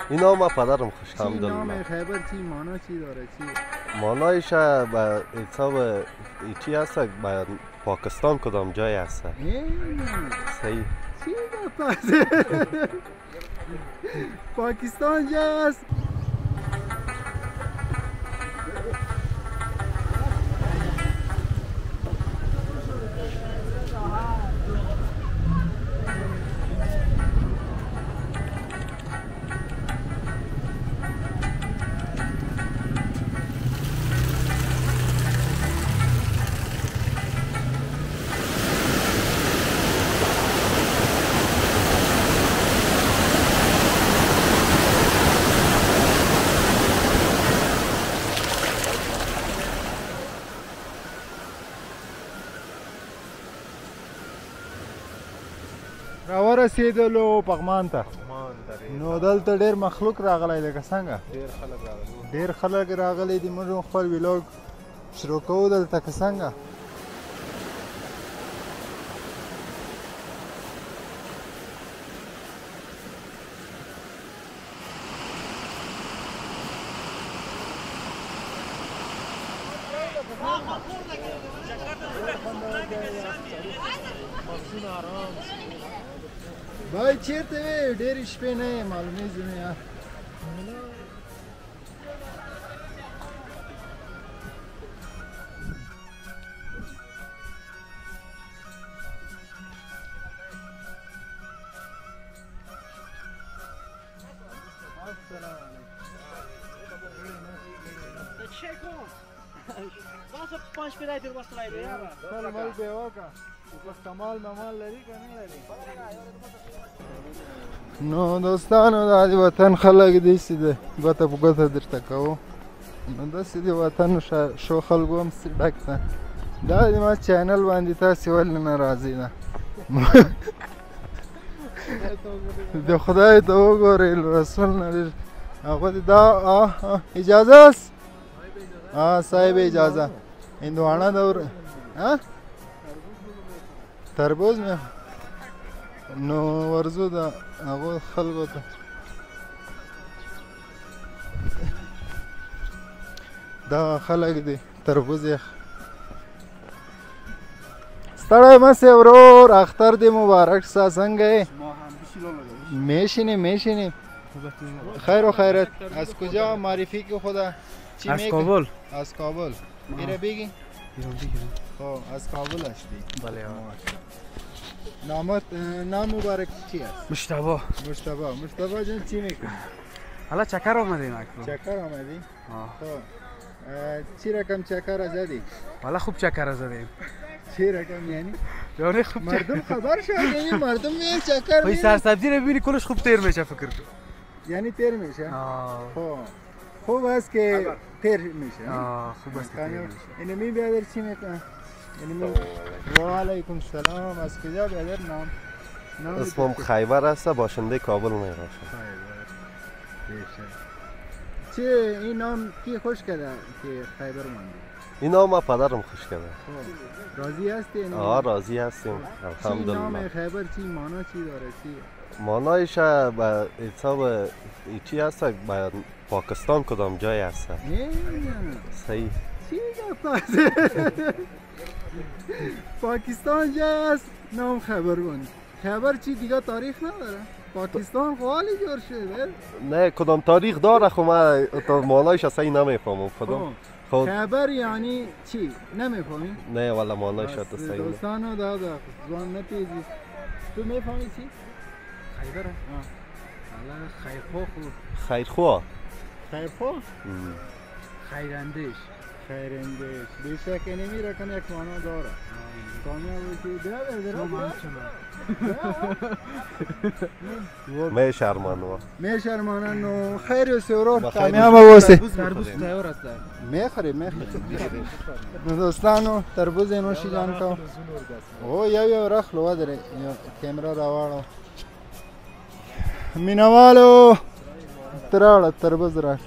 این نام پدرم خوش چی حمدالله. نام خیبر چی مانا چی داره چی؟ مانایش به حساب چی هست به پاکستان کدام جای هست؟ صحیح. چی گفت؟ پاکستان جای است. راورسېدلو پغمان ته نو دلته ډېر مخلوق راغلی لکه څنګه ډېر خلک راغلي دي موږ خپل ویلاګ شروع کوو دلته که څنګه بای چیرته وې ډېرې شپې نه یې معلومېږي مې یار نو دوستانو دا د وطن خلک دي چې د ګوته په ګوته درته کوو نو داسې د وطن شو خلکو هم ډک ده دا د ما چینل باندې تاسې ولې نه راځئ ده د خدای ته وګورئ رسول نه ډېر هغه دا اجازه است صاحب اجازه هندواڼه دور تربوز مې نو ورځو د هغو خلکو ته دا خلک دي تربوز یې ستړی مه سې ورور اختر دې مبارک سه څنګه یې میشینی خیر و خیرت از کجا معرفی که خدا چی از کابل از کابل میره بگی خب از کابل هستی بله نام مبارک چی است مشتبه جان چی میکنی حالا چکر آمدیم اکنون چکر آمدی خب چی رقم چکر زدی والا خوب چکر زدیم چی رقم یعنی خوب مردم خبر شد یعنی مردم میان چکر وای سرسبزی رو ببینی کلش خوب تیر میشه فکر کن یعنی تیر میشه خب خوب است که تیر میشه خوب است که تیر میشه اینو می بیادر چی میکنه و علیکم سلام از کجا بیادر نام اسمم خیبر است باشنده کابل می باشم چه این نام کی خوش کرده که خیبر ماندی این نام پدرم خوش کرده راضی هستی؟ راضی هستیم الحمدلله. چی نام خیبر چی مانا چی داره چی؟ مانایش به حساب چی هست به پاکستان کدام جای هست؟ صحیح. چی گفت؟ پاکستان جای است نام خیبر بانی خیبر چی دیگه تاریخ نداره؟ پاکستان خواهی جور شده؟ نه کدام تاریخ داره خب من مانایش اصلا نمیفهمم کدام خیبر یعنی چی؟ نمیفهمی؟ نه والا مانایش تو صحیح دوستانو دادا زبان نتیزی تو میفهمی چی؟ خیبره؟ حالا خیرخواه خیراندیش بیشک اینمی رکن یک معنا داره کامیاب باشی میشرمانن خیر و سرور کامیاب باشی تربوز تیار است میخوریم دوستانو تربوز نوشی جان کو او یو رخ لو داره کیمرا راوالو مینوالو تراړه تربوز راش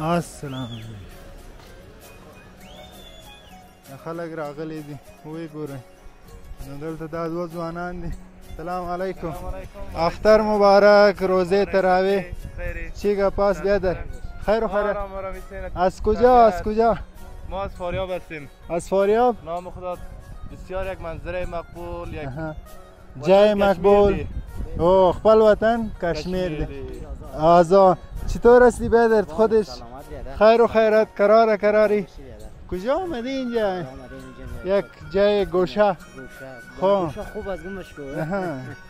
السلام علیکم. خلک راغلي دي وی ګورئ نو دلته دا دوه ځوانان دي. السلام علیکم. اختر مبارک. روزه تراویح چیگه پاس بیادر خیر و خیره. از کجا؟ ما از فاریاب هستیم. از فاریاب؟ نام خدا بسیار یک منظره مقبول، یک جای مقبول. او خپل وطن کشمیر دی. آزا چطور هستی بیادر خودش؟ خیر و خیرت. کراری کجا آمدی اینجا؟ یک جای گوشه. گوشه خوب است گمش کو.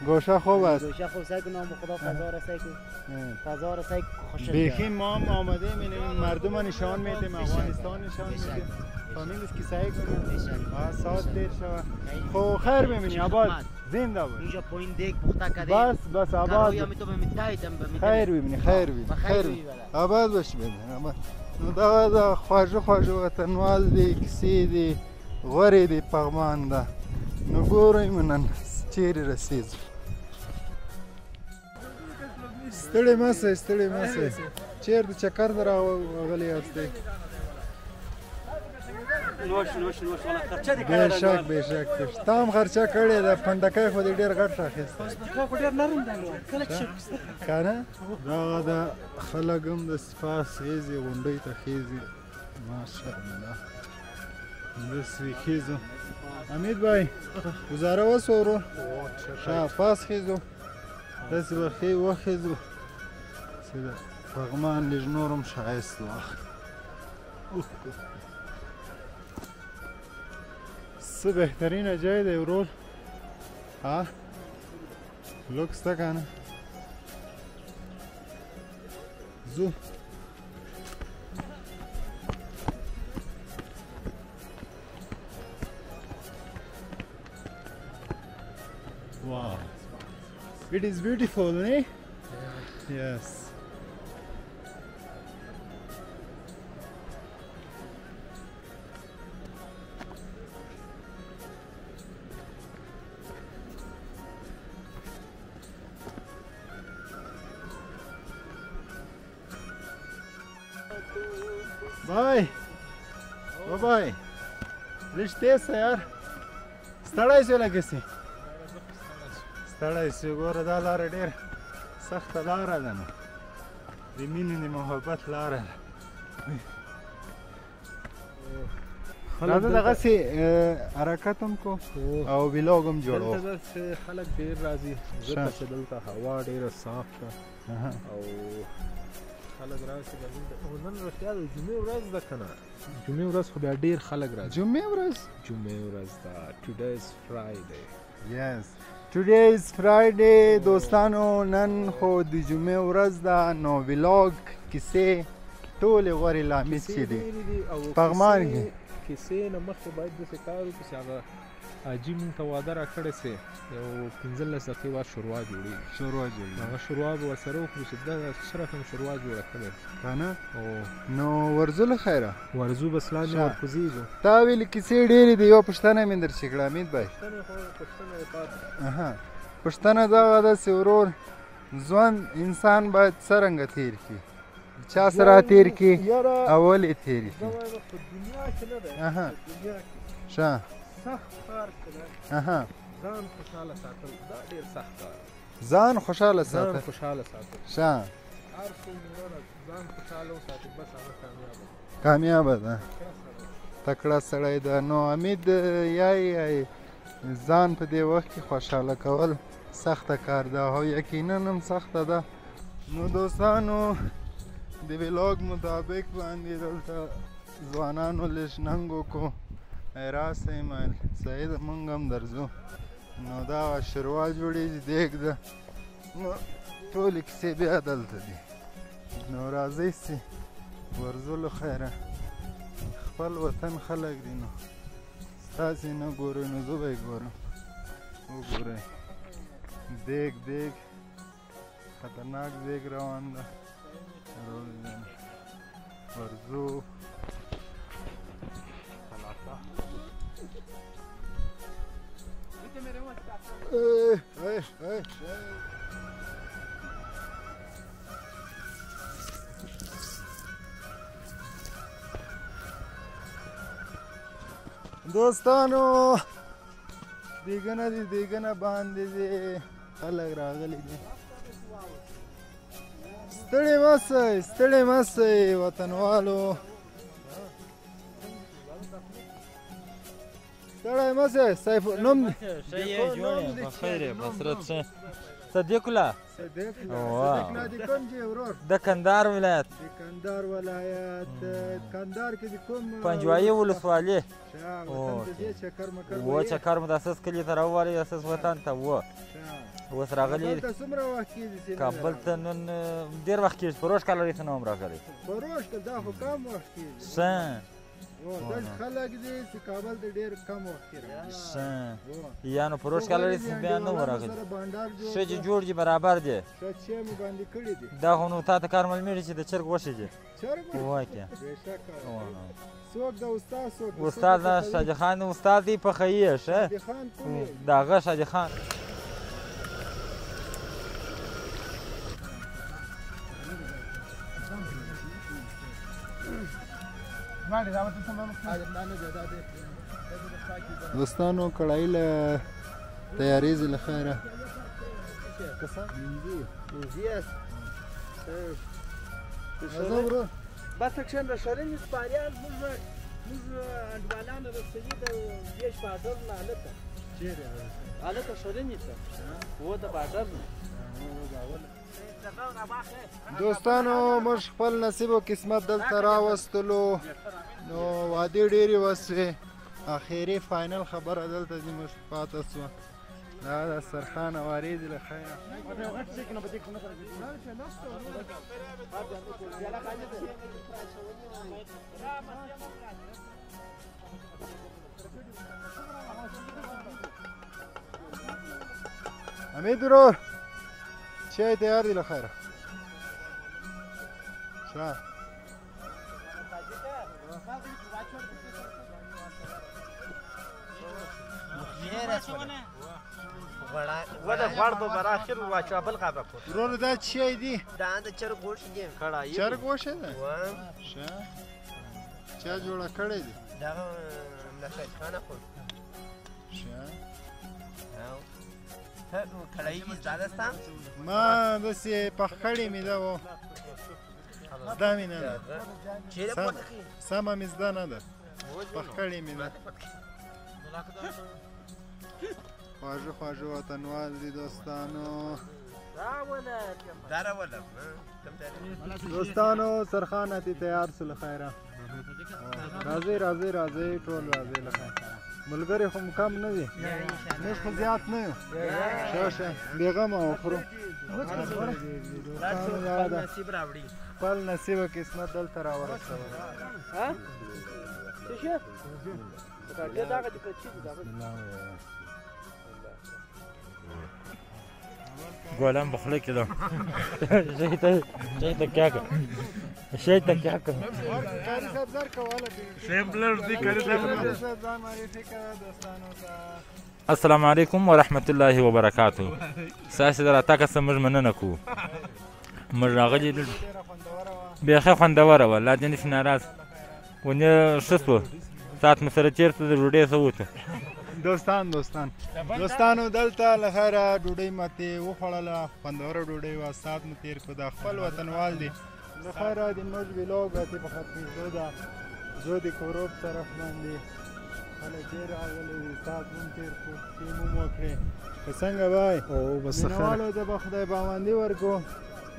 گوشه خوب است. گوشه خوب است که نام خدا فضا رسه که فضا رسه خوش. بیخی ما هم آمده می‌بینیم مردم نشان میدیم، افغانستان نشان میدیم. فامیل است کیسه کنه. ساعت دیر شود. خو خیر ببینی آباد زنده بود. اینجا پایین دیگ پخته کردیم. بس آباد. خیر ببینی خیر آباد باش ببینی. نو دا خواجه وطنوال دی کسی دی غوری دی پغمان ده. نو ګورئ نن چیرې رسېږو. ستړي مه سئ چیرته چکر ته راغلي یاستئ؟ بېشک تا هم خرچه کړې ده. پنډکی خو دې ډېر غټ راخیستی که نه؟ دغه د خلک هم داسې پاس خېزي غونډۍ ته خېزي. ماشاءالله داسې خېزو. حمید بھائی گزاره وسو پاس خیزو داسې به وخیزو چې د پغمان لږ نور هم ښایست واخلي. څه بهترینه جای دی ورور. لوکس ته که نه ځو. Wow, it is beautiful, eh? Yes. Bye. Bye. رشته سه یار ستړی شو لکه سي. ستړی شو. ګوره دا لاره ډېر سخته لاره ده نو د مینې د محبت لاره ده. راځه دغسې حرکت هم کو او ویلاګ هم جوړو. دلته خلک ډېر راځي ځکه چې دلته هوا ډېره صاف ده او خلک راشي. نن رښتیا د جمعې ورځ ده که نه؟ جمعې ورځ خو بیا ډېر خلک راځي. جمعې ورځ ده. ټوډے از فرایډے. یس Today is Friday دوستانو. نن خو د جمعې ورځ ده نو ویلاګ کیسې ټولې غورې لامد چې دي پغمان کې. کیسې نه مخکې باید داسې کار وکړو چې هغه حاجي مونږ ته وعده راکړی سي یو 15 دقیقې بعد شوروا جوړېږي. هغه شوروا به ورسره وکړو چې دا صرف هم شوروا جوړه کړې که نه. نو ورځو له خیره ورځو بس لاندې ورکوزېږو. تا ویلې کیسې ډېرې دي. یو پوښتنه مې درڅې کړه حمید بھائی. پوښتنه دغه ده چې ورور ژوند انسان باید څرنګه تیر کړي؟ چا سره تیر کړي او ولې تیر کړي؟ ښه سخت کار کړه. ځان خوشحاله ساتل دا ډېر سخت کار. ځان خوشحاله ساتل. ښه هر څوک ځان خوشحاله وساتي بس هغه کامیابه ده. تکړه سړی ده. نو حمید یای ځان په دې وخت کې خوشحاله کول سخته کار ده او یقینا هم سخته ده. نو دوستانو د ویلاګ مطابق باندې دلته ځوانانو لږ ننګ وکړو. راسئ مایل سعید موږ هم درځو. نو دا شوروا جوړېږي دیګ ده. نو ټولې کیسې بیا دلته دي. نو راځئ چې ورځو له خیره. خپل وطن خلک دي نو ستاسې نه ګورئ نو زه به یې ګورم. وګورئ دیګ خطرناک دیګ روان ده. ورځو دوستانو دیګنه دي دیګنه باندې دي خلک راغلي دي ستړي مه سئ وطنوالو ستړی مه سئ سیف نوم خیر بصرت شه صدیق الله صدیق واه. نه دي کوم چې ورور د کندهار ولایت د کندهار ولایت کندهار کې د کوم پنجوایي ولسوالي شاه وطن د دې چکر مکر و چکر مو د اساس کلي ته راووالئ اساس وطن ته و اوس راغلي ته څومره وخت کېږي چې کابل ته نن ډېر وخت کېږي په روش کال وروسته نه وم راغلی فروش ته دا خو کم وخت کېږي ښه داسې خلک دي چې کابل ته ډېر کم وخت کې راځي ښه یا نو په روش کال وروسته بیا نه وم راغلی ښه چې جوړ دي برابر دی ښه چې مې باندې کړي دي دا خو نو تا ته کار معلومېږي چې د چرګ غوښې دي چرګ واقعا بېشکه څوک د استاد څوک د استاد شاجي خان استاد دی پخوي یې ښه د خان کوم د هغه شاجي خان دوستانو کړایي له تیارې زی له خیره بس اکشن د شرین سپاریان موږ انډوالان رسېدي د دیش بادر نه الته چیرې الته شرین ته و د بادر دوستانو موږ خپل نصیب او قسمت دلته راوستلو نو وعدې ډېرې وسوې اخري فاینل خبره دلته زموږ پاته سوه دا د سرخان وارې دي له خیره حمید ورور چای تیار دی له خیره شه وده غوړ به بر اخر واچا بل خبره کو ورور دا چای دی دا د چرګ غوښ دی کړای چرګ وشه ده شه چا جوړه کړې دي دا نشای خانه خو شه او ته کړای زادستان ما بس په خړې مې دا و زده مې نه ده سمه مې زده نه ده په خړې مې ده خواږه خواږه وطنوال دي دوستانو دوستانو سرخانه تی تیار سو له خیره راځئ راځئ راځئ ټول راځئ له خیره ملګري خو کم نه دي موږ خو زیات نه یو شه شه بېغمه وخورو نصیب راوړي خپل نصیب او قسمت دلته راورسوه ها څه شي دا دغه د کچې گولم بخله کدام شیطه کیا کر شیطه کیا کر کاری صاحب زر کوله سیمپلر دی کاری صاحب ځان معرفي کړه دوستانو ته السلام علیکم ورحمت الله وبرکاته ساسي دراتکه سمج مننه کو موږ راغلي بیخه خوندوره وه لا دې نشي ناراض ونه ښه شوه ساعت مو سره چېرته د ډوډۍ څه وته دوستانو دلته له خیره ډوډۍ ماتې وخوړله خوندوره ډوډۍ وه ساعت مو تېر کړو دا خپل وطنوال دي له خیره د موږ ویلاګ اتې په ختمېدو ده زه د کوروب طرف باندې خلک ډېر راغلي دي ساعت مو تېر کړو ټیم مو وکړې که څنګه بای مینوالو ته به خدای پاماندي ورکړو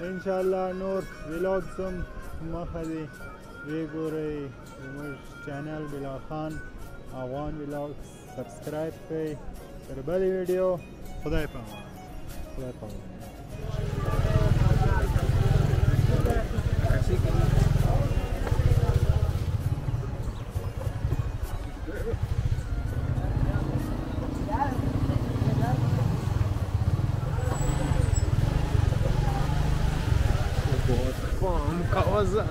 انشاءالله نور ویلاګس هم مخه دي وګورئ زموږ چینل بلال خان افغان ویلاګس سبسکرایب کړئ تر بلې ویډیو خدای پامان Como causa,